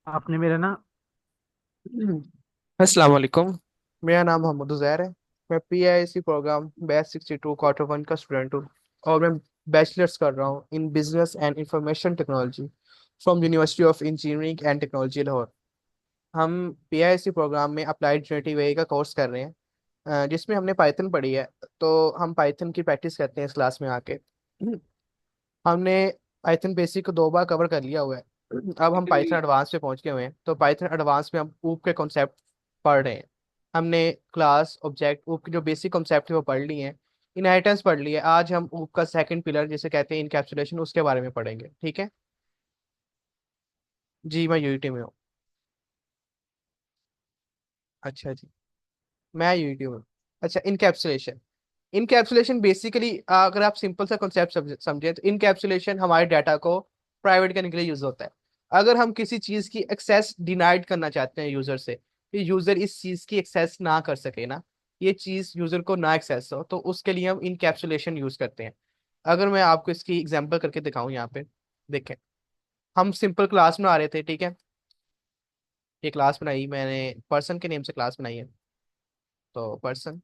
आपने मेरा ना। अस्सलाम वालेकुम। मेरा नाम मोहम्मद उज़ैर है। मैं PIC program batch 62 quarter one का स्टूडेंट हूँ। और मैं बैचलर्स कर रहा हूँ in business and information technology from university of engineering and technology Lahore. हम PIC प्रोग्राम में अप्लाइड जनरेटिव एआई का कोर्स कर रहे हैं, जिसमें हमने पाइथन पढ़ी है। तो हम पाइथन की प्रैक्टिस करते हैं इस क्लास में आके। हमने पाइथन बेसिक को 2 बार कवर कर लिया हुआ है। अब हम पाइथन एडवांस पे पहुंच गए हुए हैं, तो पाइथन एडवांस में हम ऊप के कॉन्सेप्ट पढ़ रहे हैं। हमने क्लास ऑब्जेक्ट ऊप की जो बेसिक कॉन्सेप्ट है वो पढ़ लिए हैं। इनहेरिटेंस पढ़ लिया है। आज हम ऊप का सेकंड पिलर जिसे कहते हैं इनकैप्सुलेशन, उसके बारे में पढ़ेंगे। ठीक है। जी, मैं यूईटी में हूँ। अच्छा जी, मैं यूईटी में हूँ। अच्छा, इनकैप्सुलेशन। इनकैप्सुलेशन बेसिकली अगर आप सिंपल सा कॉन्सेप्ट समझें तो इनकैप्सुलेशन हमारे डाटा को प्राइवेट करने के लिए यूज होता है। अगर हम किसी चीज की एक्सेस डिनाइड करना चाहते हैं यूजर से, कि यूजर इस चीज की एक्सेस ना कर सके ना, ये चीज यूजर को ना एक्सेस हो, तो उसके लिए हम इनकैप्सुलेशन यूज करते हैं। अगर मैं आपको इसकी एग्जांपल करके दिखाऊं यहाँ पे, देखें। हम सिंपल क्लास में आ रहे थे, ठीक है। ये क्लास बनाई मैंने, पर्सन के नेम से क्लास बनाई है। तो पर्सन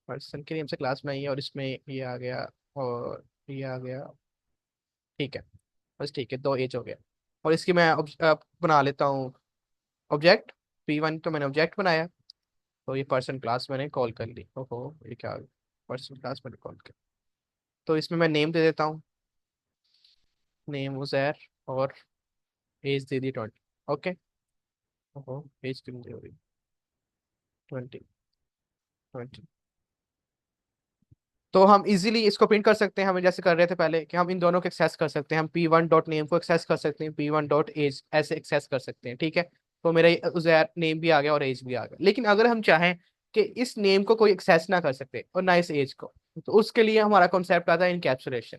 पर्सन के नेम से क्लास बनाई है, और इसमें ये आ गया और ये आ गया। ठीक है, बस ठीक है, 2 एज हो गया। और इसकी मैं बना लेता हूँ ऑब्जेक्ट। P1 तो मैंने ऑब्जेक्ट बनाया। तो ये पर्सन क्लास मैंने कॉल कर ली। ओहो, ये क्या, पर्सन क्लास मैंने कॉल कर। तो इसमें मैं नेम दे देता हूँ, नेम उजैर। और एज दे दी 20। ओके। ओहो, एज क्यों दे रही, 20। 20। तो हम इजीली इसको प्रिंट कर सकते हैं, हमें जैसे कर रहे थे पहले, कि हम इन दोनों को एक्सेस कर सकते हैं। हम P1 डॉट नेम को एक्सेस कर सकते हैं, P1 डॉट एज ऐसे एक्सेस कर सकते हैं। ठीक है। तो मेरा उजैर नेम भी आ गया और एज भी आ गया। लेकिन अगर हम चाहें कि इस नेम को कोई एक्सेस ना कर सकते और ना इस एज को, तो उसके लिए हमारा कॉन्सेप्ट आता है इनकैप्सुलेशन।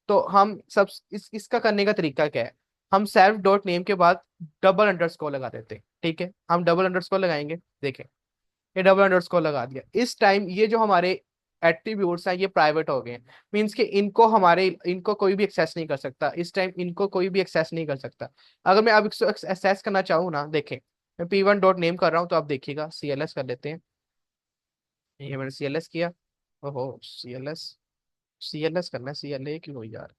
तो हम सब इसका करने का तरीका क्या है। हम सेल्फ डॉट नेम के बाद डबल अंडरस्कोर लगा देते हैं। ठीक है, हम डबल अंडरस्कोर लगाएंगे। देखें, ये डबल अंडरस्कोर लगा दिया। इस टाइम ये जो हमारे एट्रीब्यूट्स हैं ये प्राइवेट हो गए हैं। मीन्स कि इनको कोई भी एक्सेस नहीं कर सकता। इस टाइम इनको कोई भी एक्सेस नहीं कर सकता। अगर मैं अब इसको एक्सेस करना चाहूँ ना, देखें, मैं P1 डॉट नेम कर रहा हूँ, तो आप देखिएगा CLS कर लेते हैं। ये मैंने CLS किया। ओहो, CLS, CLS करना है, CLA क्यों हो यार।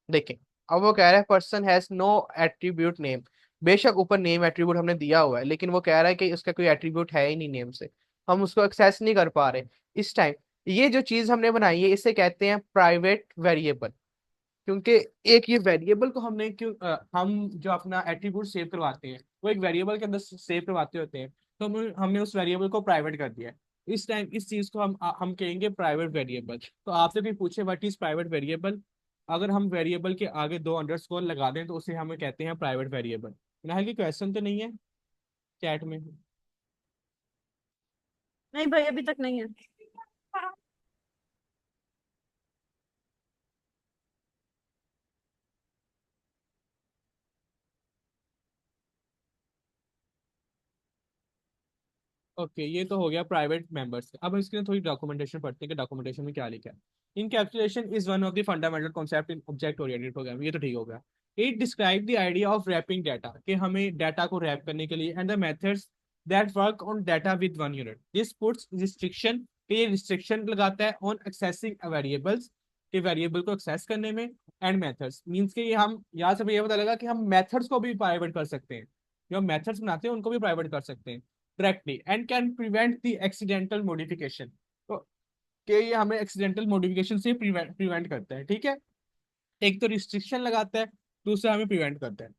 देखें, अब वो कह रहा है person has no attribute name. बेशक ऊपर नेम एट्रीब्यूट हमने दिया हुआ है, लेकिन वो कह रहा है कि उसका कोई एट्रीब्यूट है ही नहीं नेम से। हम उसको एक्सेस नहीं कर पा रहे इस टाइम। ये जो चीज हमने बनाई है इसे कहते हैं प्राइवेट वेरिएबल। क्योंकि एक ये वेरिएबल को हमने क्यों हम जो अपना एट्रीब्यूट सेव करवाते हैं वो एक वेरिएबल के अंदर सेव करवाते होते हैं। तो हमने उस वेरिएबल को प्राइवेट कर दिया है। इस टाइम इस चीज को हम कहेंगे प्राइवेट वेरिएबल। तो आपसे कोई पूछे व्हाट इज प्राइवेट वेरिएबल, अगर हम वेरिएबल के आगे 2 अंडरस्कोर लगा दें तो उसे हमें कहते हैं प्राइवेट वेरिएबल। फिलहाल की क्वेश्चन तो नहीं है चैट में। नहीं भाई, अभी तक नहीं है। ओके, ये तो हो गया प्राइवेट मेंबर्स। अब हम इसके लिए थोड़ी डॉक्यूमेंटेशन पढ़ते हैं कि डॉक्यूमेंटेशन में क्या लिखा है। Encapsulation is one of the fundamental concept in object oriented program. ये तो ठीक हो गया। It describe the idea of wrapping data, कि हमें डाटा को रैप करने के लिए, and the methods that work on data with one unit. This puts restriction, ये रिस्ट्रिक्शन लगाता है ऑन एक्सेसिंग वेरिएबल्स, के वेरिएबल को एक्सेस करने में। एंड मेथड्स मीन्स कि हम यहाँ से हमें ये पता लगा कि हम मेथड्स को भी प्राइवेट कर सकते हैं। जो हम मेथड्स बनाते हैं उनको भी प्राइवेट कर सकते हैं directly, and can prevent the accidental modification. तो कि ये हमें एक्सीडेंटल मॉडिफिकेशन से प्रिवेंट करता है। ठीक है, एक तो रिस्ट्रिक्शन लगाता है, दूसरा हमें प्रिवेंट करता है।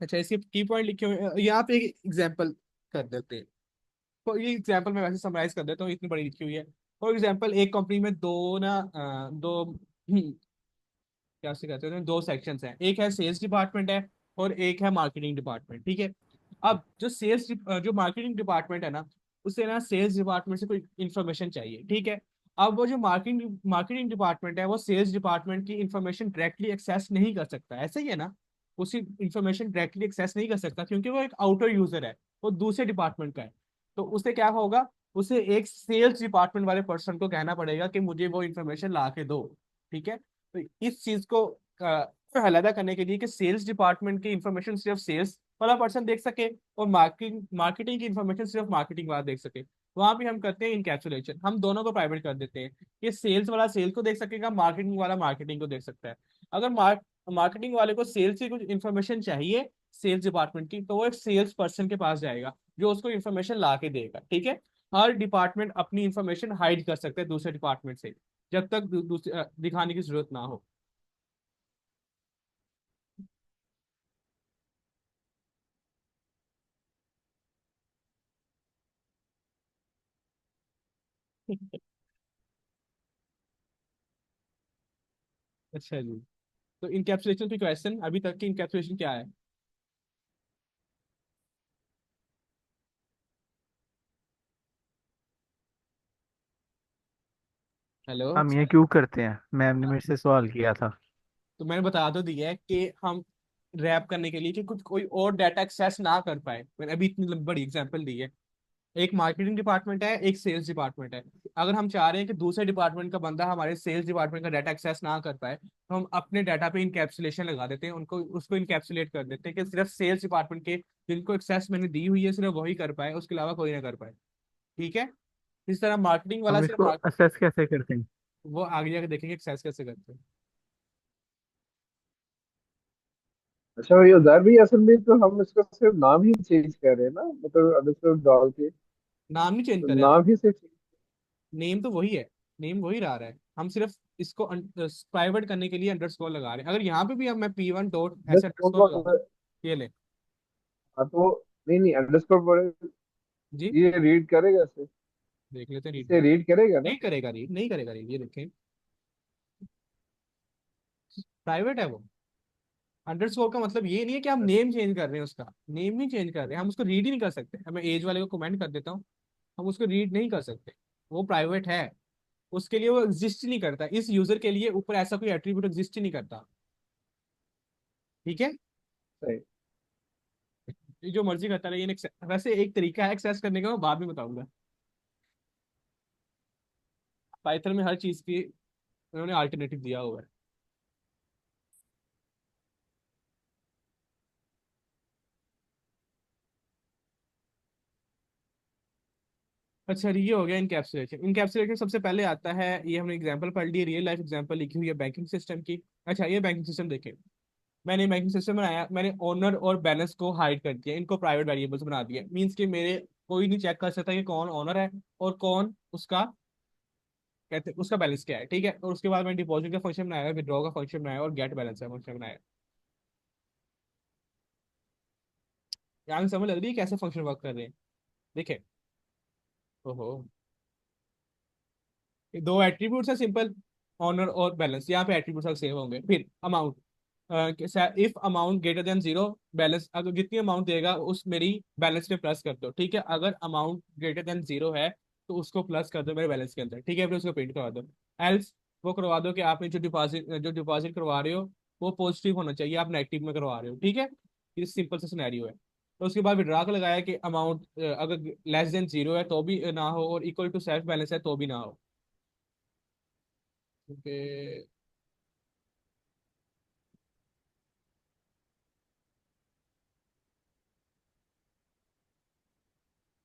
अच्छा, इसके की पॉइंट लिखे हुए हैं यहाँ पे, एक एग्जांपल कर देते हैं। तो ये एग्जांपल मैं वैसे समराइज कर देता हूँ, इतनी बड़ी लिखी हुई है। फॉर एग्जांपल, एक कंपनी में दो क्या से कहते हैं, 2 सेक्शंस हैं। एक है सेल्स डिपार्टमेंट है, और एक है मार्केटिंग डिपार्टमेंट। ठीक है। अब जो मार्केटिंग डिपार्टमेंट है ना, उसे ना सेल्स डिपार्टमेंट से कोई इन्फॉर्मेशन चाहिए। ठीक है। अब वो जो मार्केटिंग मार्केटिंग डिपार्टमेंट है वो सेल्स डिपार्टमेंट की इन्फॉर्मेशन डायरेक्टली एक्सेस नहीं कर सकता। ऐसा ही है ना, उसी इन्फॉर्मेशन डायरेक्टली एक्सेस नहीं कर सकता, क्योंकि वो एक आउटर यूजर है, वो दूसरे डिपार्टमेंट का है। तो उसे क्या होगा, उसे एक सेल्स डिपार्टमेंट वाले पर्सन को कहना पड़ेगा कि मुझे वो इन्फॉर्मेशन ला के दो। ठीक है। तो इस चीज को अलहदा करने के लिए कि सेल्स डिपार्टमेंट की इंफॉर्मेशन सिर्फ सेल्स वाला पर्सन देख सके और मार्केटिंग मार्केटिंग की इंफॉर्मेशन सिर्फ मार्केटिंग वाला देख सके, वहां पे हम करते हैं इनकैप्सुलेशन, हम दोनों को प्राइवेट कर देते हैं। ये सेल्स वाला सेल्स को देख सकेगा, मार्केटिंग वाला मार्केटिंग को देख सकता है। अगर मार्केटिंग वाले को सेल्स की कुछ इन्फॉर्मेशन चाहिए सेल्स डिपार्टमेंट की, तो वो एक सेल्स पर्सन के पास जाएगा जो उसको इन्फॉर्मेशन ला के देगा। ठीक है, हर डिपार्टमेंट अपनी इन्फॉर्मेशन हाइड कर सकते हैं दूसरे डिपार्टमेंट से जब तक दूसरे दिखाने की जरूरत ना हो। अच्छा जी, तो इनकैप्सुलेशन की क्वेश्चन अभी तक की इनकैप्सुलेशन क्या है? हेलो। हम ये क्यों करते हैं, मैम ने मेरे से सवाल किया था। तो मैंने बता तो दिया है कि हम रैप करने के लिए कि कुछ कोई और डाटा एक्सेस ना कर पाए। मैंने अभी इतनी बड़ी एग्जांपल दी है। एक मार्केटिंग डिपार्टमेंट है, एक सेल्स डिपार्टमेंट है। अगर हम चाह रहे हैं कि दूसरे डिपार्टमेंट का बंदा हमारे सेल्स डिपार्टमेंट का डाटा एक्सेस ना कर पाए, तो हम अपने डाटा पे इनकैप्सुलेशन लगा देते हैं, उनको उसको इनकैप्सुलेट कर देते हैं कि सिर्फ सेल्स डिपार्टमेंट के जिनको एक्सेस मैंने दी हुई है सिर्फ वही कर पाए, उसके अलावा कोई ना कर पाए। ठीक है, इस तरह मार्केटिंग वाला हम सिर्फ इसको असेस कैसे करते हैं? वो आगे जाके देखेंगे एक्सेस कैसे करते हैं। अच्छा ये उधर भी असल में तो हम इसका सिर्फ नाम ही चेंज कर रहे हैं ना, मतलब अंडरस्कोर डाल के। नाम नहीं चेंज तो करे हम, नाम ही सिर्फ नेम तो वही है, नेम वही रहा है। हम सिर्फ इसको प्राइवेट करने के लिए अंडरस्कोर लगा रहे हैं। अगर यहाँ पे भी हम मैं P1 डॉट ऐसे अंडरस्कोर लगा, अंडरस्कोर। ये ले हाँ तो नहीं नहीं अंडरस्कोर जी, ये रीड करेगा इसे। देख लेते हैं रीड इसे कर। रीड करेगा ना। नहीं करेगा रीड, नहीं करेगा रीड, ये देखें, प्राइवेट है वो। अंडरस्कोर का मतलब ये नहीं है कि हम नेम चेंज कर रहे हैं, उसका नेम नहीं चेंज कर रहे हैं, हम उसको रीड ही नहीं कर सकते। अब मैं एज वाले को कमेंट कर देता हूँ, हम उसको रीड नहीं कर सकते, वो प्राइवेट है। उसके लिए वो एग्जिस्ट ही नहीं करता, इस यूजर के लिए ऊपर ऐसा कोई एट्रीब्यूट एग्जिस्ट ही नहीं करता। ठीक है, सही। ये जो मर्जी करता है, लेकिन वैसे एक तरीका है एक्सेस करने का, मैं बाद में बताऊंगा। पाइथन में हर चीज की उन्होंने अल्टरनेटिव दिया हुआ है। अच्छा, ये हो गया इनकैप्सुलेशन। इनकैप्सुलेशन सबसे पहले आता है, ये हमने एग्जांपल पढ़ ली, रियल लाइफ एग्जांपल लिखी हुई है बैंकिंग सिस्टम की। अच्छा, ये बैंकिंग सिस्टम देखें, मैंने बैंकिंग सिस्टम बनाया, मैंने ओनर और बैलेंस को हाइड कर दिया, इनको प्राइवेट वेरिएबल्स बना दिया। मींस कि मेरे कोई नहीं चेक कर सकता कि कौन ओनर है और कौन उसका कहते उसका बैलेंस क्या है। ठीक है, और उसके बाद मैंने डिपॉजिट का फंक्शन बनाया, विड्रॉ का फंक्शन बनाया और गेट बैलेंस का फंक्शन बनाया। यहाँ से समझ लग रही है कैसे फंक्शन वर्क कर रहे हैं? देखे, ओहो, ये दो एट्रीब्यूट्स है सिंपल, ऑनर और बैलेंस। यहाँ पे एट्रीब्यूट्स सेम होंगे। फिर amount, if amount greater than zero, balance अगर जितनी अमाउंट देगा उस मेरी बैलेंस में प्लस कर दो। ठीक है, अगर अमाउंट ग्रेटर देन जीरो है तो उसको प्लस कर दो मेरे बैलेंस के अंदर। ठीक है, फिर उसको प्रिंट करवा दो। एल्स वो करवा दो कि आपने जो डिपॉजिट करवा रहे हो वो पॉजिटिव होना चाहिए, आप नेगेटिव में करवा रहे हो। ठीक है, ये सिंपल सा सिनेरियो है। तो उसके बाद विड्रा का लगाया कि अमाउंट अगर लेस देन जीरो है तो भी ना हो और इक्वल टू सेल्फ बैलेंस है तो भी ना हो। क्योंकि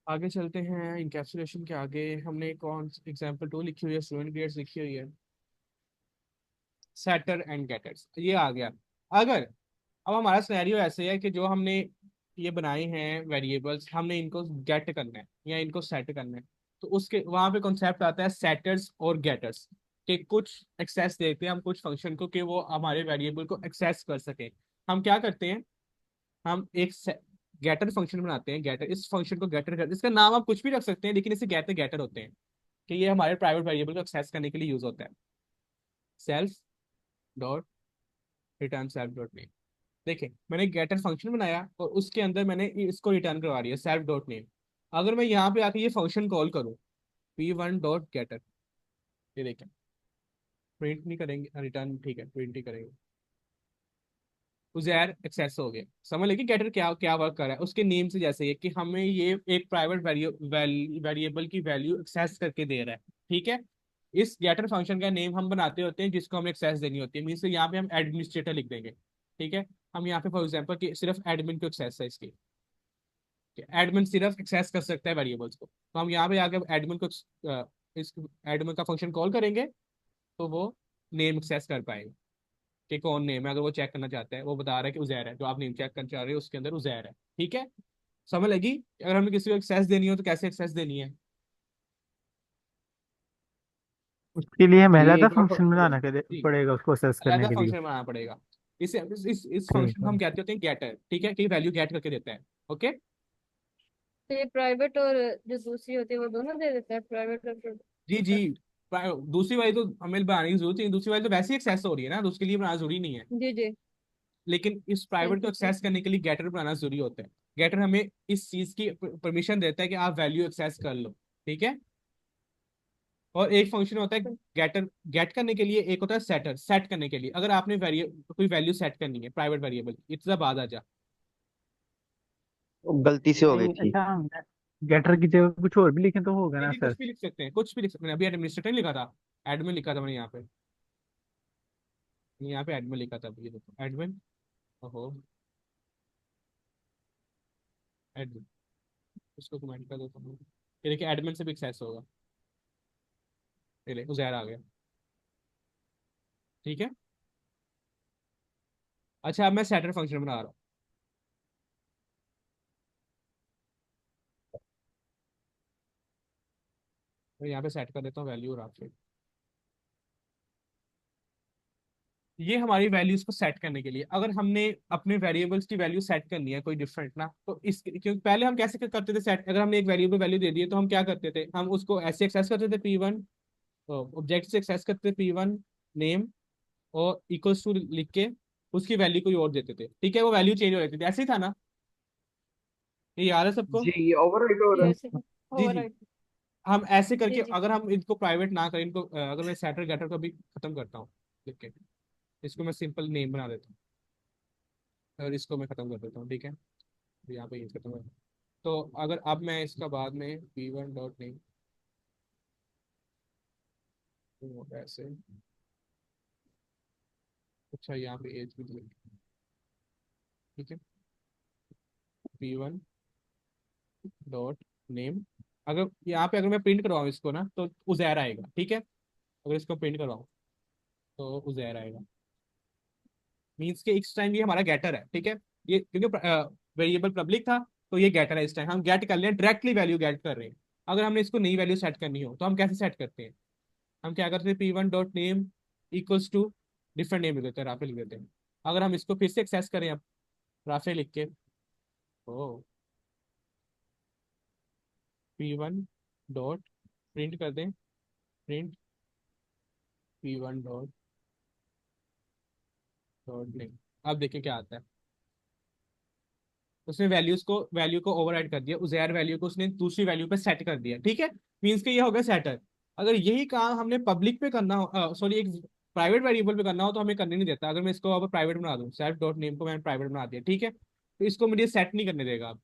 आगे चलते हैं इनकैप्सुलेशन के आगे, हमने कौन एग्जाम्पल टू लिखी हुई है, स्टूडेंट ग्रेड्स लिखी हुई है, सेटर एंड गेटर्स ये आ गया। अगर अब हमारा सिनेरियो ऐसे है कि जो हमने ये बनाए हैं वेरिएबल्स, हमने इनको गेट करना है या इनको सेट करना है, तो उसके वहां पे कॉन्सेप्ट आता है सेटर्स और गेटर्स के। कुछ एक्सेस देते हैं हम कुछ फंक्शन को कि वो हमारे वेरिएबल को एक्सेस कर सके। हम क्या करते हैं, हम एक गेटर फंक्शन बनाते हैं। गेटर, इस फंक्शन को गेटर कर, इसका नाम आप कुछ भी रख सकते हैं लेकिन इसे गेटर गेटर होते हैं कि ये हमारे प्राइवेट वेरिएबल को एक्सेस करने के लिए यूज होता है। Self dot return self dot name. देखिए, मैंने गेटर फंक्शन बनाया और उसके अंदर मैंने इसको रिटर्न करवा दिया सेल्फ डॉट नेम। अगर मैं यहाँ पे आके ये फंक्शन कॉल करूँ P1 डॉट गेटर, ये देखें, प्रिंट नहीं करेंगे रिटर्न, ठीक है प्रिंट ही करेंगे। उजैर एक्सेस हो गया। समझ लेंगे गेटर क्या क्या वर्क कर रहा है, उसके नेम से जैसे ही है कि हमें ये एक प्राइवेट वेरिएबल की वैल्यू एक्सेस करके दे रहा है। ठीक है, इस गेटर फंक्शन का नेम हम बनाते होते हैं जिसको हमें एक्सेस देनी होती है। मीन्स यहाँ पे हम एडमिनिस्ट्रेटर लिख देंगे, ठीक है। हम यहाँ पे फॉर एग्जांपल कि सिर्फ एडमिन को एक्सेस है इसकी, एडमिन सिर्फ एक्सेस कर सकता है वेरिएबल्स को, तो हम यहाँ पे आके एडमिन को इस एडमिन का फंक्शन कॉल करेंगे, तो वो नेम एक्सेस कर पाएगा कि कौन नेम है। अगर वो चेक करना चाहता है, वो बता रहा है कि उजैर है, जो आप नेम चेक करना चाह रहे हो उसके अंदर उजैर है, ठीक है। समझ लगी? अगर हमें किसी को एक्सेस देनी हो तो कैसे एक्सेस देनी है? उसके लिए हमें जी अलग क्या फंक्शन फंक्शन है? बनाना जी, पड़ेगा उसको असेस करने अलग के लिए। फंक्शन बनाना पड़ेगा। इस ठीक फंक्शन को है। हम कहते होते हैं गेटर, ठीक है, कि वैल्यू गेट करके देता है। ओके। तो ये प्राइवेट और जो दूसरी होती है वो दोनों दे देते हैं, प्राइवेट और जी जी। दूसरी वाली तो हमें बनाने की जरूरत है, दूसरी वाली तो वैसे ही एक्सेस हो रही है ना, तो उसके लिए बनाना जरूरी नहीं है। जी जी। लेकिन इस प्राइवेट ठीक को है ठीक एक्सेस करने के लिए गेटर बनाना जरूरी होता है। गेटर हमें इस चीज की परमिशन देता है कि आप वैल्यू एक्सेस कर लो, ठीक है। और एक फंक्शन होता है है। गेटर, गेट करने के लिए। एक होता है सेटर, सेट करने के लिए। अगर आपने कोई वैल्यू सेट करनी है प्राइवेट वेरिएबल, इतना बाद आ जा। वो गलती से हो गई नहीं, थी। अच्छा, गेटर की जगह कुछ और भी लिखे तो होगा नहीं ना नहीं, कुछ सर? भी लिख सकते हैं, कुछ भी लिख सकते हैं। अभी एडमिनिस्ट्रेटर लिखा था, एडमिन लिखा था मैंने यहाँ पे, यहाँ पे एडमिन लिखा था। अभी ये देखो एडमिन, ओहो, एडमिन, इसको कमेंट कर देता हूँ। ये देखिए एडमिन से भी एक्सेस होगा। ये ले उजैर आ गया, ठीक है। अच्छा, अब मैं सेटर फंक्शन बना रहा हूँ। तो यहाँ पे सेट कर देता हूँ वैल्यू राफेल। ये हमारी वैल्यूज को सेट करने के लिए। अगर हमने अपने वेरिएबल्स की वैल्यू सेट करनी है कोई डिफरेंट ना, तो इस क्योंकि पहले हम कैसे करते थे सेट, अगर हमने एक वेरिएबल वैल्यू दे दी है तो हम क्या करते थे, हम उसको ऐसे एक्सेस करते थे P1, ऑब्जेक्ट से एक्सेस करते थे P1 नेम, और इक्वल्स टू लिख के उसकी वैल्यू कोई और देते थे, ठीक है। वो वैल्यू चेंज हो जाती थी, ऐसे ही था ना? ये याद है सबको? जी ओवरराइट हो जी। रहा है। ऐसे जी जी। ओवरराइट। हम ऐसे करके, जी जी। अगर हम इनको प्राइवेट ना करें, इनको अगर मैं सेटर गेटर को भी खत्म करता हूँ लिख के, इसको मैं सिंपल नेम बना देता हूँ और इसको मैं खत्म कर देता हूँ, ठीक है। तो यहाँ पे ये खत्म है। तो अगर अब मैं इसका बाद में P1 डॉट नेम ऐसे, अच्छा यहाँ पे एज भी delete, ठीक है। P1 डॉट नेम, अगर यहाँ पे अगर मैं प्रिंट करवाऊँ इसको ना, तो उजैर आएगा, ठीक है। अगर इसको प्रिंट करवाऊँ तो उजैर आएगा। मीन्स के इस टाइम ये हमारा गेटर है, ठीक है। ये क्योंकि वेरिएबल पब्लिक था, तो ये गेटर है। इस टाइम हम गेट कर रहे हैं, डायरेक्टली वैल्यू गेट कर रहे हैं। अगर हमने इसको नई वैल्यू सेट करनी हो तो हम कैसे सेट करते हैं? हम क्या करते हैं, P1 dot name equals to different name लिख देते हैं, राफे लिख देते हैं। अगर हम इसको फिर से एक्सेस करें अब, राफे लिख के, ओ P1 डॉट प्रिंट कर दें, print P1 dot dot name, अब देखिए क्या आता है। उसने वैल्यू को ओवरराइड कर दिया, उजैर वैल्यू को उसने दूसरी वैल्यू पे सेट कर दिया, ठीक है। मीन्स के ये हो गया सेटर। अगर यही काम हमने पब्लिक पे करना हो, सॉरी एक प्राइवेट वेरिएबल पे करना हो, तो हमें करने नहीं देता। अगर मैं इसको अब प्राइवेट बना दूं, सेल्फ डॉट नेम को मैंने प्राइवेट बना दिया, ठीक है, तो इसको मुझे सेट नहीं करने देगा अब।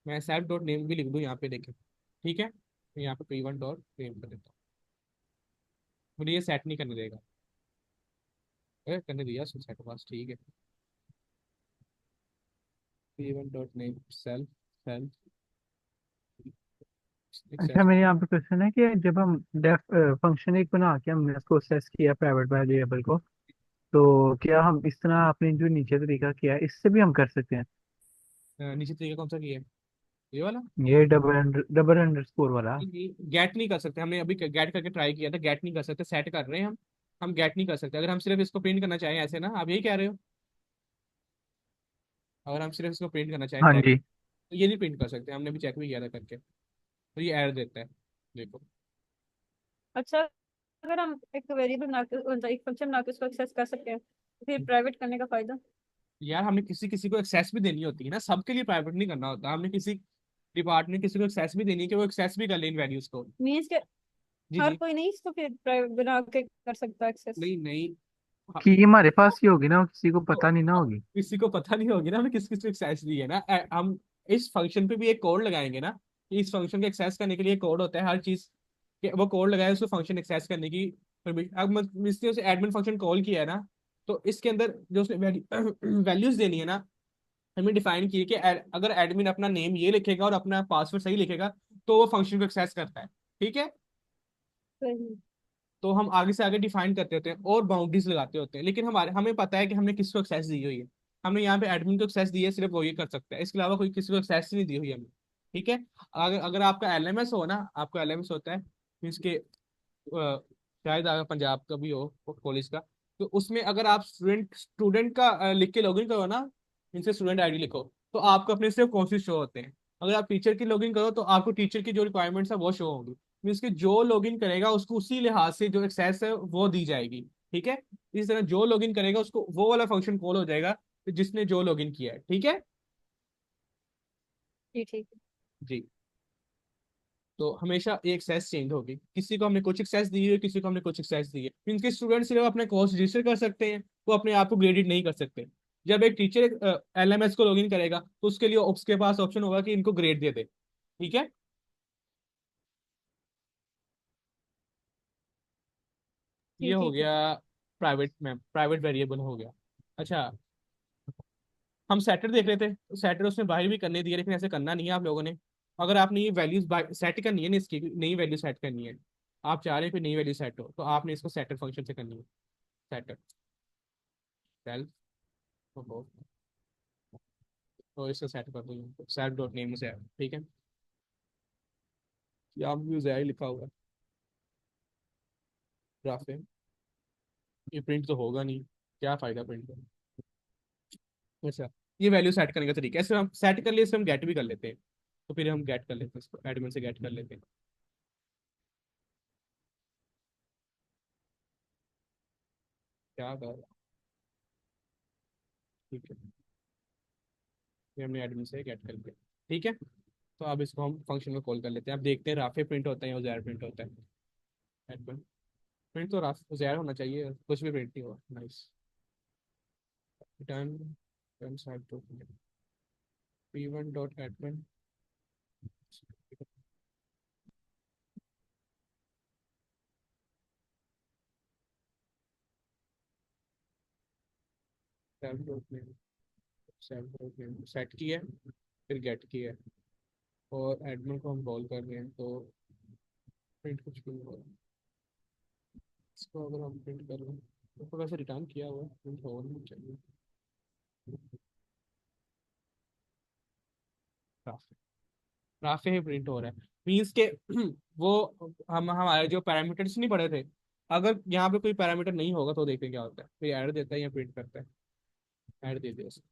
मैं सेल्फ डॉट नेम भी लिख दूं यहाँ पे, देखें, ठीक है। तो यहाँ पे P1 डॉट नेम कर देता हूँ, मुझे ये सेट नहीं करने देगा। करने दिया सेट, बस ठीक है। P1 dot name self, self अच्छा, एक्सेस। मेरे यहाँ पे क्वेश्चन है कि जब हम डेफ फंक्शन एक बना के हमने उसको असेस किया प्राइवेट वेरिएबल को, तो क्या हम इस तरह आपने जो नीचे तरीका किया है इससे भी हम कर सकते हैं? नीचे तरीका कौन सा किया है? ये वाला? ये डबल अंडरस्कोर वाला। गेट नहीं कर सकते, हमने अभी गेट करके ट्राई किया था, गेट नहीं कर सकते, सेट कर रहे हैं हम गेट नहीं कर सकते। अगर हम सिर्फ इसको प्रिंट करना चाहें ऐसे ना, आप यही कह रहे हो? अगर हम सिर्फ इसको प्रिंट करना चाहें हाँ टेक्स्ट, जी। तो ये नहीं प्रिंट कर सकते, हमने भी चेक भी किया था करके, तो ये एरर देता है, देखो। अच्छा, अगर हम एक वेरिएबल बना के मतलब एक फंक्शन बना के उसको एक्सेस कर सकते हैं, तो फिर प्राइवेट करने का फायदा? यार हमने किसी किसी को एक्सेस भी देनी होती है ना, सबके लिए प्राइवेट नहीं करना होता। हमने किसी डिपार्टमेंट किसी को एक्सेस भी देनी है कि वो एक्सेस भी कर ले इन वैल्यूज को। मीन्स के जी हर जी। कोई नहीं इसको फिर प्राइवेट बना के कर सकता एक्सेस? नहीं नहीं। हाँ, कि ये हमारे पास ही होगी ना, वो किसी को तो पता नहीं ना अब होगी। किसी को पता नहीं होगी ना हमें किस किस को एक्सेस दी है ना। हम इस फंक्शन पे भी एक कोड लगाएंगे ना, कि इस फंक्शन को एक्सेस करने के लिए कोड होता है हर चीज। कि वो कोड लगाया उसको फंक्शन एक्सेस करने की परमिशन। अब इसने उसे एडमिन फंक्शन कॉल किया है ना, तो इसके अंदर जो उसने वैल्यूज देनी है ना, हमें डिफाइन की है कि अगर एडमिन अपना नेम ये लिखेगा और अपना पासवर्ड सही लिखेगा तो वो फंक्शन को एक्सेस करता है। ठीक है, सही। तो हम आगे से आगे डिफाइन करते होते हैं और बाउंड्रीज लगाते होते हैं, लेकिन हमें पता है कि हमने किसको एक्सेस दी हुई है। हमने यहाँ पे एडमिन को एक्सेस दी है, सिर्फ वो ये कर सकता है, इसके अलावा कोई किसी को एक्सेस नहीं दी हुई है हमें। ठीक है, अगर अगर आपका एलएमएस हो ना, आपका एलएमएस होता है मीन्स के शायद अगर पंजाब का भी हो कॉलेज का, तो उसमें अगर आप स्टूडेंट स्टूडेंट का लिख के लॉगिन करो ना, इनसे स्टूडेंट आईडी लिखो, तो आपको अपने सिर्फ कोर्सेज शो होते हैं। अगर आप टीचर की लॉगिन करो तो आपको टीचर की जो रिक्वायरमेंट्स है वो शो होंगी। मीन्स के जो लॉगिन करेगा उसको उसी लिहाज से जो एक्सेस है वो दी जाएगी। ठीक है, इस तरह जो लॉगिन करेगा उसको वो वाला फंक्शन कॉल हो जाएगा जिसने जो लॉगिन किया है। ठीक है जी ठीक है। जी, तो हमेशा एक सेस चेंज होगी, किसी को हमने कुछ एक्सेस दी है, किसी को हमने कुछ एक्सेस दी है। इनके स्टूडेंट सिर्फ अपने कोर्स रजिस्टर कर सकते हैं, वो अपने आप को ग्रेडेड नहीं कर सकते। जब एक टीचर एलएमएस को लॉगिन करेगा तो उसके लिए उसके पास ऑप्शन होगा कि इनको ग्रेड दे दे। ठीक है, जी ये हो ठीक है। गया प्राइवेट में, प्राइवेट वेरिएबल हो गया। अच्छा, हम सेटर देख रहे थे, सेटर उसने बाहर भी करने दिया, लेकिन ऐसे करना नहीं है आप लोगों ने। अगर आपने ये वैल्यूज सेट करनी है ना, इसकी नई वैल्यू सेट करनी है, आप चाह रहे हैं कि नई वैल्यू सेट हो, तो आपने इसको सेटर फंक्शन से करनी है। सेटर सेल्फ, तो इसको सेट कर दो, सेल्फ डॉट नेम से। ठीक है, यहाँ भी ज़ाय लिखा हुआ है ग्राफ है, ये प्रिंट तो होगा नहीं, क्या फायदा प्रिंट का। अच्छा, ये वैल्यू सेट करने का तरीका है, ऐसे हम सेट कर लिए, इससे हम गेट भी कर लेते हैं। तो फिर हम गेट कर लेते हैं, इसको एडमिन से गेट कर लेते हैं। क्या कर, ठीक है, फिर हमने एडमिन से गेट कर लिया। ठीक है, तो अब इसको हम फंक्शन में कॉल कर लेते हैं। अब देखते हैं राफे प्रिंट होता है या उजैर प्रिंट होता है। एडमिन प्रिंट तो राफ उजैर होना चाहिए, कुछ भी प्रिंट नहीं हुआ। Nice, return return side to p1 dot admin self dot name, self dot name set की है, फिर गेट की है, और एडमिन को हम कॉल कर रहे हैं, तो प्रिंट कुछ भी नहीं हो रहा। इसको अगर हम प्रिंट कर लें, तो वैसे रिटर्न किया हुआ प्रिंट हो नहीं चाहिए। राफे राफे ही प्रिंट हो रहा है, मीन्स के वो हम हमारे जो पैरामीटर्स नहीं पढ़े थे, अगर यहाँ पे कोई पैरामीटर नहीं होगा तो देखते क्या होता है, कोई एरर देता है या प्रिंट करता है। एरर दे दिया उसने।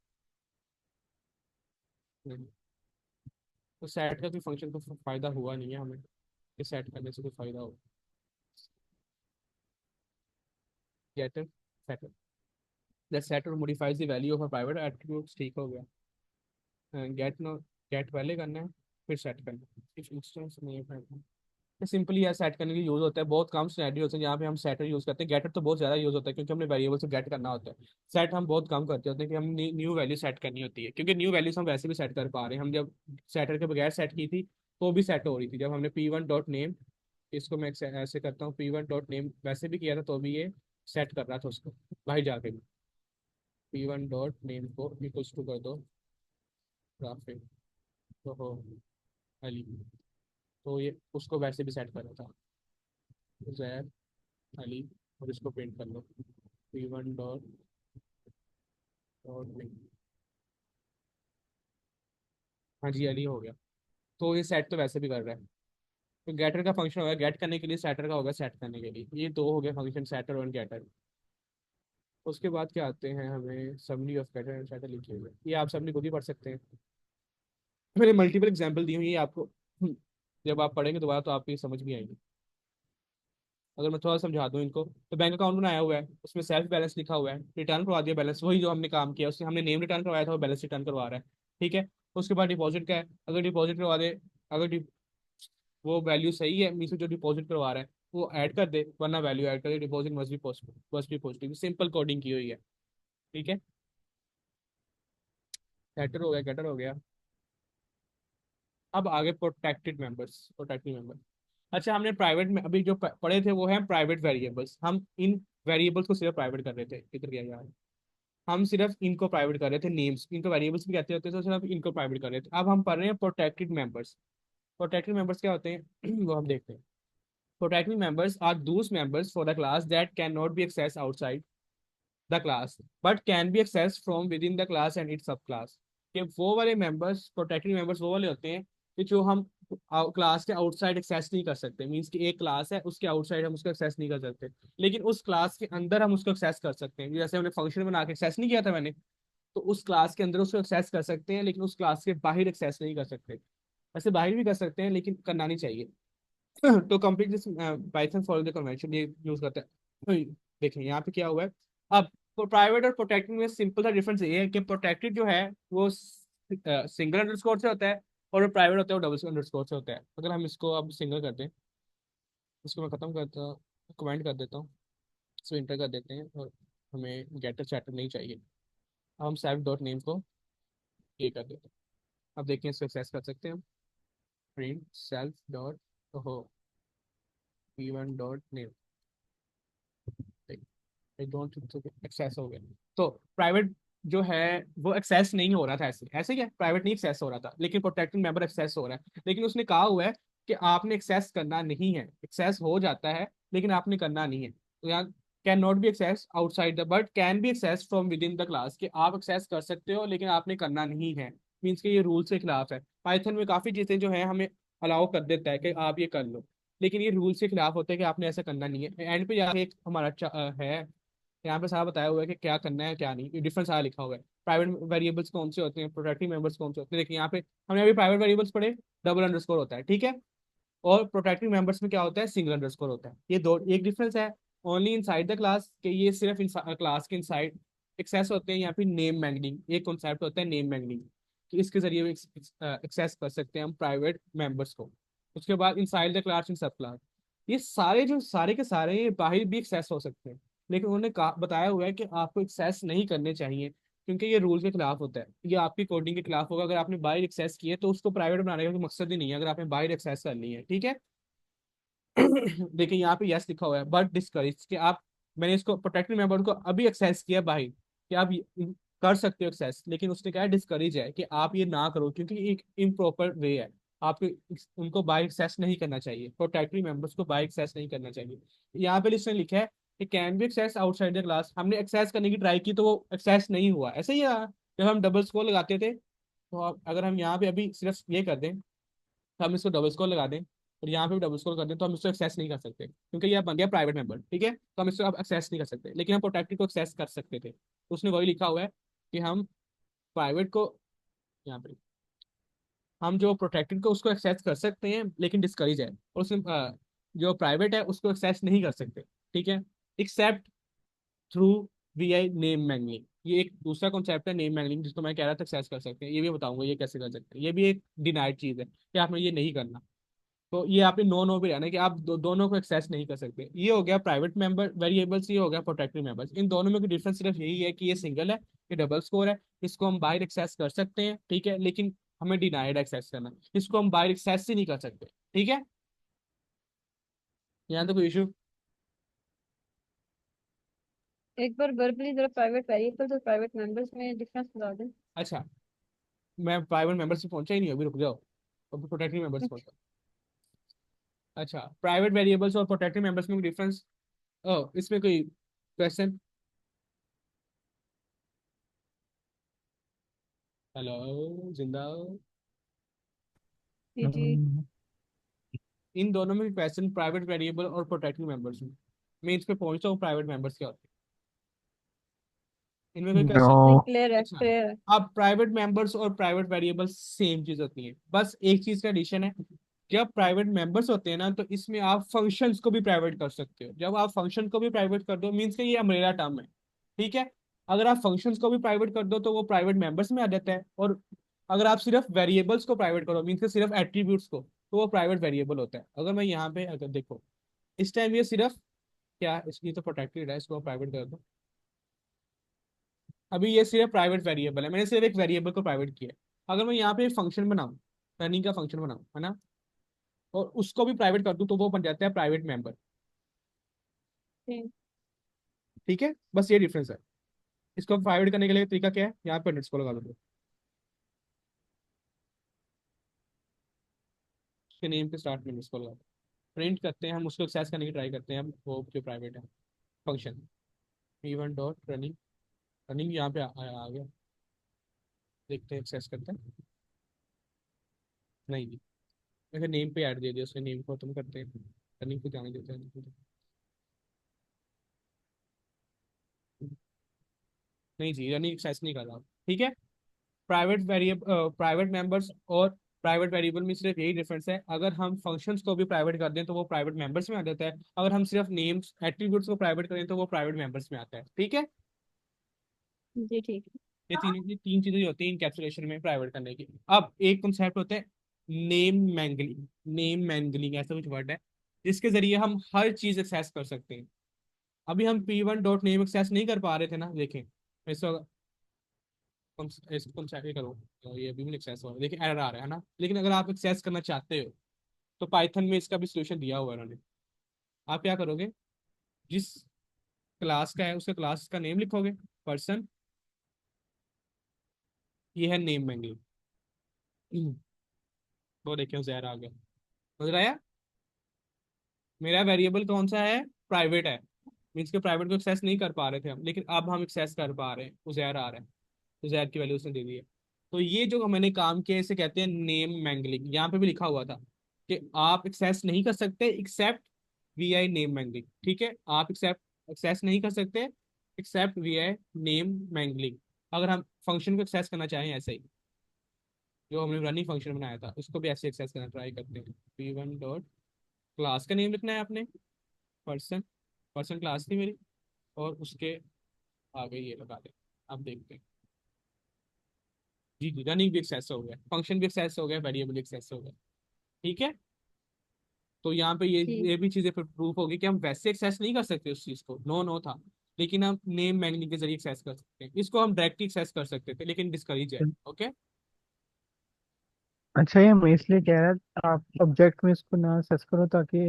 तो सेट का कोई फंक्शन तो फायदा हुआ नहीं है हमें, कि सेट करने से कोई फायदा हो। Getter setter, that setter modifies the value of a private attributes. ठीक हो गया, गेट नो, गेट पहले करना है फिर सेट करना है, इफ इंस्टेंस नहीं है। सिंपली यार सेट करने के यूज होता है, बहुत कम सिनेरियो होते हैं जहाँ पे हम सेटर यूज करते हैं। गेटर तो बहुत ज्यादा यूज होता है क्योंकि हमने वेरिएबल से गेट करना होता है। सेट हम बहुत कम करते होते हैं कि हम न्यू वैल्यू सेट करनी होती है, क्योंकि न्यू वैल्यूज हम वैसे भी सेट कर पा रहे हैं। हम जब सेटर के बगैर सेट की थी तो भी सेट हो रही थी, जब हमने p1 डॉट नेम, इसको मैं ऐसे करता हूँ, p1 डॉट नेम वैसे भी किया था तो भी ये सेट कर रहा था उसको बाहर जाके भी। p1 डॉट नेम को इक्वल्स टू कर दो ग्राफिक, तो हो अली, तो ये उसको वैसे भी सेट कर रहा था जैद अली, और इसको प्रिंट कर लो p1 डॉट डॉट नेम। हाँ जी, अली हो गया। तो ये सेट तो वैसे भी कर रहा है, तो गेटर का फंक्शन होगा गेट करने के लिए, सेटर का होगा सेट करने के लिए। ये दो हो गए फंक्शन, सेटर और गेटर। उसके बाद क्या आते हैं, हमें summary of getter and setter लिखे हुए, ये आप सबने खुद ही पढ़ सकते हैं। मैंने मल्टीपल एग्जाम्पल दी हुई है आपको, जब आप पढ़ेंगे दोबारा तो आपको ये समझ भी आएंगे। अगर मैं थोड़ा समझा दूं इनको, तो बैंक अकाउंट बनाया हुआ है, उसमें सेल्फ बैलेंस लिखा हुआ है, रिटर्न करवा दिया बैलेंस, वही जो हमने काम किया, उससे हमने नेम रिटर्न करवाया था वो बैलेंस रिटर्न करवा रहा है। ठीक है, उसके बाद डिपॉजिट का है, अगर डिपॉजिट करवा दे, अगर वो वैल्यू सही है, मीन जो डिपॉजिट करवा रहा है वो ऐड कर दे, वरना वैल्यू ऐड कर दे, deposit must be positive, simple coding की हुई है। ठीक है, सेटर हो गया, गेटर हो गया। अब आगे प्रोटेक्टेड मेंबर्स, प्रोटेक्टेड मेंबर। अच्छा, हमने प्राइवेट में अभी जो पढ़े थे वो है प्राइवेट वेरिएबल्स। हम इन वेरिएबल्स को सिर्फ प्राइवेट कर रहे थे, इधर क्या यार, हम सिर्फ इनको प्राइवेट कर रहे थे, नेम्स इनको वेरिएबल्स भी कहते होते थे, तो सिर्फ इनको प्राइवेट कर रहे थे। अब हम पढ़ रहे हैं प्रोटेक्टेड मेंबर्स। प्रोटेक्टेड मेंबर्स क्या होते हैं वो हम देखते हैं। Protected members are those members for the class that can not be access outside the class but can be access from within the class and its subclass. कि वो वाले मेंबर्स, प्रोटेक्टेड मेंबर्स वो वाले होते हैं कि जो हम क्लास के आउटसाइड एक्सेस नहीं कर सकते। मीन्स कि एक क्लास है, उसके आउटसाइड हम उसको एक्सेस नहीं कर सकते, लेकिन उस क्लास के अंदर हम उसको एक्सेस कर सकते हैं। जैसे हमने फंक्शन बना के एक्सेस नहीं किया था मैंने, तो उस क्लास के अंदर उसको एक्सेस कर सकते हैं, लेकिन उस क्लास के बाहर एक्सेस नहीं कर सकते। वैसे बाहर भी कर सकते हैं, लेकिन करना नहीं चाहिए। तो complete this Python follow the convention ये यूज करते हैं। तो देखें यहाँ पे क्या हुआ है। अब प्राइवेट और प्रोटेक्टेड में सिंपल सा डिफरेंस ये है कि प्रोटेक्टेड जो है वो सिंगल अंडरस्कोर से होता है, और प्राइवेट होता है वो डबल अंडरस्कोर से होता है। अगर हम इसको अब सिंगल कर दें, इसको मैं खत्म करता हूँ, कमेंट कर देता हूँ, इसको इंटर कर देते हैं, और हमें गेटर चैटर नहीं चाहिए। अब हम सेल्फ डॉट नेम को ये कर देते हैं। अब देखिए इसको एक्सेस कर सकते हैं हम। प्रिंट सेल्फ डॉट हो p1 dot name, I don't access हो गया। तो प्राइवेट जो है वो एक्सेस नहीं हो रहा था, ऐसे ऐसे क्या प्राइवेट नहीं एक्सेस हो रहा था, लेकिन प्रोटेक्टेड मेंबर एक्सेस हो रहा है। लेकिन उसने कहा हुआ है कि आपने एक्सेस करना नहीं है। एक्सेस हो जाता है लेकिन आपने करना नहीं है। तो यहाँ can not be access outside the but can be access from within the class, कि आप एक्सेस कर सकते हो लेकिन आपने करना नहीं है। मीन्स कि ये रूल के खिलाफ है। पाइथन में काफ़ी चीज़ें जो है हमें अलाउ कर देता है कि आप ये कर लो, लेकिन ये रूल के खिलाफ होता है कि आपने ऐसा करना नहीं है। एंड पे जाके एक हमारा है, यहाँ पे सारा बताया हुआ है कि क्या करना है क्या नहीं, ये डिफरेंस सारा लिखा हुआ है। प्राइवेट वेरिएबल्स कौन से होते हैं, प्रोटेक्टिव मेंबर्स कौन से होते हैं। देखिए यहाँ पे हमने अभी प्राइवेट वेरिएबल्स पढ़े, डबल अंडरस्कोर होता है, ठीक है। और प्रोटेक्टिव मेंबर्स में क्या होता है, सिंगल अंडरस्कोर होता है। ये दो एक डिफरेंस है। ओनली इनसाइड द क्लास के ये सिर्फ क्लास के इनसाइड एक्सेस होते हैं। यहाँ पे नेम मैंगलिंग एक कॉन्सेप्ट होता है, नेम मैंगलिंग, कि इसके जरिए एक्सेस कर सकते हैं हम प्राइवेट मेंबर्स को। उसके बाद इनसाइड द क्लास इन सब क्लास, ये सारे जो सारे के सारे ये बाहर भी एक्सेस हो सकते हैं। लेकिन उन्होंने कहा बताया हुआ है कि आपको एक्सेस नहीं करने चाहिए, क्योंकि ये रूल के खिलाफ होता है, ये आपकी कोडिंग के खिलाफ होगा। अगर आपने बाहर एक्सेस किए तो उसको प्राइवेट बनाने का कोई मकसद ही नहीं है, अगर आपने बाहर एक्सेस कर ली है, ठीक है। देखिए यहाँ पे यस लिखा हुआ है, बट डिस्करेज कि आप, मैंने इसको प्रोटेक्टेड मेंबर को अभी एक्सेस किया बाहर कि आप कर सकते हो एक्सेस, लेकिन उसने कहा डिस्करेज है कि आप ये ना करो, क्योंकि ये एक इम्प्रॉपर वे है। आपको उनको बाय एक्सेस नहीं करना चाहिए, प्रोटेक्टेड मेंबर्स को बाय एक्सेस नहीं करना चाहिए। यहाँ पे इसने लिखा है कि can be access outside the class. हमने एक्सेस करने की ट्राई की तो वो एक्सेस नहीं हुआ, ऐसे ही रहा। जब हम डबल स्कोर लगाते थे, तो अगर हम यहाँ पे अभी सिर्फ ये कर दें, तो हम इसको डबल स्कोर लगा दें और यहाँ पे भी डबल स्कोर कर दें, तो हम इसको एक्सेस नहीं कर सकते, क्योंकि यह बन गया प्राइवेट मेंबर, ठीक है। तो हम इसको अब एक्सेस नहीं कर सकते, लेकिन हम प्रोटेक्टेड को एक्सेस कर सकते थे। तो उसने वही लिखा हुआ है कि हम प्राइवेट को, यहाँ पे हम जो प्रोटेक्टेड को उसको एक्सेस कर सकते हैं, लेकिन डिस्करेज है। और उसमें जो प्राइवेट है उसको एक्सेस नहीं कर सकते, ठीक है, except through we name mangling. ये एक दूसरा कॉन्सेप्ट है नेम मैंगलिंग, जिसको मैं कह रहा था एक्सेस कर सकते हैं। ये भी बताऊंगा ये कैसे कर सकते हैं। ये भी एक डिनाइड चीज है कि आपने ये नहीं करना। तो ये आपने नो नो भी रहना है कि आप दोनों को एक्सेस नहीं कर सकते। ये हो गया प्राइवेट मेंबर वेरिएबल्स, ये हो गया प्रोटेक्टेड मेंबर्स। इन दोनों में की डिफरेंस सिर्फ यही है कि ये सिंगल है, ये डबल स्कोर है। इसको हम बाहर एक्सेस कर सकते हैं, ठीक है, लेकिन हमें डिनाइड एक्सेस करना है। इसको हम बाहर एक्सेस ही नहीं कर सकते, ठीक है। यहाँ तो कोई इशू। एक बार वर्बली जरा प्राइवेट वेरिएबल्स और प्राइवेट मेंबर्स में डिफरेंस बता दें। अच्छा, मैं प्राइवेट मेंबर्स से पहुंचा ही नहीं, अभी रुक जाओ, अभी प्रोटेक्टेड मेंबर्स पहुंचा। अच्छा, प्राइवेट वेरिएबल्स और प्रोटेक्टेड मेंबर्स में डिफरेंस, इसमें कोई क्वेश्चन? हेलो, जिंदा हो? जी जी। इन दोनों में क्वेश्चन प्राइवेट वेरिएबल और प्रोटेक्टेड मेंबर्स में, मैं इस पे पहुंचता हूँ प्राइवेट मेंबर्स क्या होते हैं, इनमें कोई क्वेश्चन? नहीं, नो। क्लियर है अच्छा, क्लियर है। अब प्राइवेट मेंबर्स और प्राइवेट वेरिएबल्स सेम चीज होती है, बस एक चीज का एडिशन है। जब प्राइवेट मेंबर्स होते हैं ना, तो इसमें आप फंक्शंस को भी प्राइवेट कर सकते हो। जब आप फंक्शन को भी प्राइवेट कर दो, मीन्स कि ये अम्ब्रेला टर्म है, ठीक है। अगर आप फंक्शंस को भी प्राइवेट कर दो तो वो प्राइवेट मेंबर्स में आ जाता है। और अगर आप सिर्फ वेरिएबल्स को प्राइवेट करो, मीन्स के सिर्फ एट्रीब्यूट्स को, तो वो प्राइवेट वेरिएबल होता है। अगर मैं यहाँ पे अगर देखो, इस टाइम ये सिर्फ क्या, इसकी तो प्रोटेक्टेड है, इसको प्राइवेट कर दो। अभी ये सिर्फ प्राइवेट वेरिएबल है, मैंने सिर्फ एक वेरिएबल को प्राइवेट किया है। अगर मैं यहाँ पे फंक्शन बनाऊँ, रनिंग का फंक्शन बनाऊँ, है ना, और उसको भी प्राइवेट कर दूं तो वो बन जाता है प्राइवेट मेंबर। ठीक। ठीक है, बस ये डिफरेंस है। इसको प्राइवेट करने के लिए तरीका क्या है, यहाँ पे को लगा दो, उसके नेम के स्टार्ट में इसको लगा दो, प्रिंट करते हैं हम, उसको एक्सेस करने की ट्राई करते हैं हम, वो जो प्राइवेट है function p1 dot running, running यहाँ पे आ गया, देखते हैं एक्सेस करते हैं। नहीं जी, मैंने नेम पे ऐड दे दिया, उसने नेम को खत्म करते हैं, रनिंग पे जाने देते हैं। नहीं जी, रनिंग एक्सेस नहीं कर रहा। ठीक है, प्राइवेट वेरिएबल, प्राइवेट मेंबर्स और प्राइवेट वेरिएबल में सिर्फ यही डिफरेंस है, अगर हम फंक्शंस को भी प्राइवेट कर दें तो वो प्राइवेट मेंबर्स में आ जाता है, अगर हम सिर्फ नेम्स एट्रीब्यूट्स को प्राइवेट करें तो वो प्राइवेट मेंबर्स में आता है। ठीक है, जी ठीक ये है। तीन चीजें होती हैं इनकैप्सुलेशन में प्राइवेट करने की। अब एक कॉन्सेप्ट होता है नेम मैंगलिंग, नेम मैंगलिंग ऐसा कुछ वर्ड है जिसके जरिए हम हर चीज एक्सेस कर सकते हैं। अभी हम p1 डॉट नेम एक्सेस नहीं कर पा रहे थे ना, देखें इसको, इसको कॉन्सेप्ट करो, तो ये अभी भी एक्सेस हो रहा है, देखिए एरर आ रहा है ना, लेकिन अगर आप एक्सेस करना चाहते हो तो पाइथन में इसका भी सोल्यूशन दिया हुआ है उन्होंने। आप क्या करोगे, जिस क्लास का है उसके क्लास का नेम लिखोगे, पर्सन, ये है नेम मैंगलिंग। वो देखिए जहर आ गया, समझ रहा है? मेरा वेरिएबल कौन सा है, प्राइवेट है, मीन्स के प्राइवेट को एक्सेस नहीं कर पा रहे थे हम, लेकिन अब हम एक्सेस कर पा रहे हैं, उजैर आ रहा है, उजैर की वैल्यू उसने दे दी है। तो ये जो मैंने काम किया इसे कहते हैं नेम मैंगलिंग। यहाँ पे भी लिखा हुआ था कि आप एक्सेस नहीं कर सकते except we I name mangling. ठीक है, आप एक्सेप्ट एक्सेस नहीं कर सकते except we I name mangling. अगर हम फंक्शन को एक्सेस करना चाहें ऐसे ही, जो हमने रनिंग फंक्शन बनाया था उसको भी ऐसे एक्सेस करना ट्राई करते हैं, p1 डॉट क्लास का नेम लिखना है आपने, पर्सन, पर्सन क्लास थी मेरी, और उसके आगे ये लगा दें। अब देखते हैं, जी जी, रनिंग भी एक्सेस हो गया, फंक्शन भी एक्सेस हो गया, वेरिएबल भी एक्सेस हो गया। ठीक है, तो यहाँ पे ठीक। ये भी चीज़ें फिर प्रूफ होगी कि हम वैसे एक्सेस नहीं कर सकते उस चीज़ को, नो नो था, लेकिन हम नेम मैगनी के जरिए एक्सेस कर सकते हैं। इसको हम डायरेक्टली एक्सेस कर सकते थे लेकिन डिस्करेज है। ओके, अच्छा, ये मैं इसलिए कह रहा था आप ऑब्जेक्ट में इसको ना सेस करो ताकि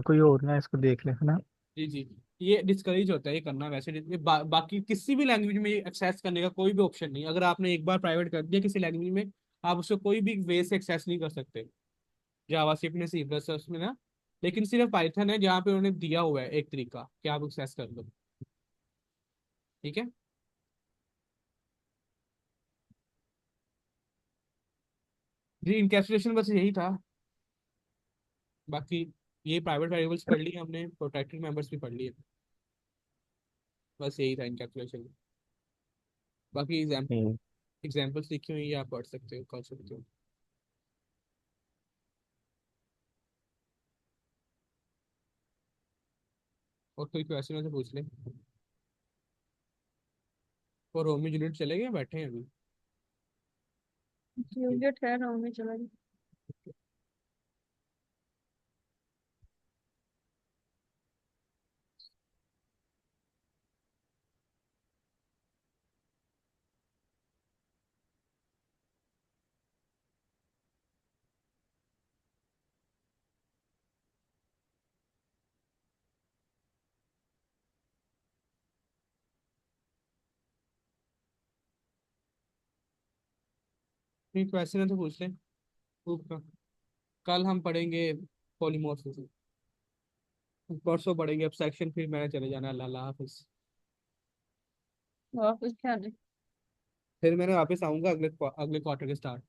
कोई और ना इसको देख ले, है ना। जी जी, ये डिस्करेज होता है ये करना वैसे, बाकी किसी भी लैंग्वेज में एक्सेस करने का कोई भी ऑप्शन नहीं, अगर आपने एक बार प्राइवेट कर दिया किसी लैंग्वेज में, आप उसको कोई भी वे से एक्सेस नहीं कर सकते। जावास्क्रिप्ट में, सी प्लस प्लस में ना, लेकिन सिर्फ पाइथन है जहाँ पे उन्होंने दिया हुआ है एक तरीका कि आप एक्सेस कर लो। ठीक है, जी इनकैप्सुलेशन बस यही था, बाकी ये प्राइवेट वेरिएबल्स पढ़ लिए हमने, प्रोटेक्टेड मेंबर्स भी पढ़ लिए, बस यही था इनकैप्सुलेशन। बाकी हम्म। एग्जाम्पल्स लिखी हुई है, आप पढ़ सकते हो, कर सकते हो। और कोई क्वेश्चन हो तो पूछ ले। और रोमियो जूलियट चले गए, बैठे हैं अभी? जूलियट है ना में चला गया। कोई क्वेश्चन है तो पूछ ले, प्रूफ का। कल हम पढ़ेंगे पॉलीमॉर्फिज्म, परसों पढ़ेंगे एब्स्ट्रैक्शन, फिर मैंने चले जाना, अल्लाह अल्लाह हाफिज। वापस क्या नहीं। फिर मैंने वापस आऊंगा अगले क्वार्टर के स्टार्ट।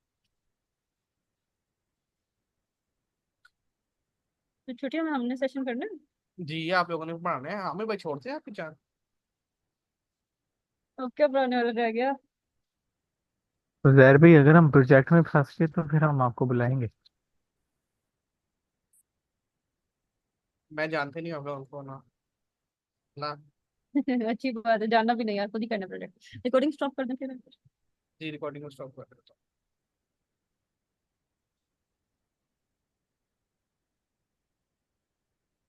तो छुट्टियों में हमने सेशन करना है। जी, आप लोगों ने पढ़ाना है, हमें भाई छोड़ते हैं आपके चार। अब क्या पढ़ाने वाला रह गया। तो जहर भाई, अगर हम प्रोजेक्ट में फंस गए तो फिर हम आपको बुलाएंगे। मैं जानते नहीं होगा उनको ना, ना। अच्छी बात है, जानना भी नहीं यार, खुद ही करना प्रोजेक्ट। रिकॉर्डिंग स्टॉप कर दें फिर। जी, रिकॉर्डिंग को स्टॉप कर देता हूँ।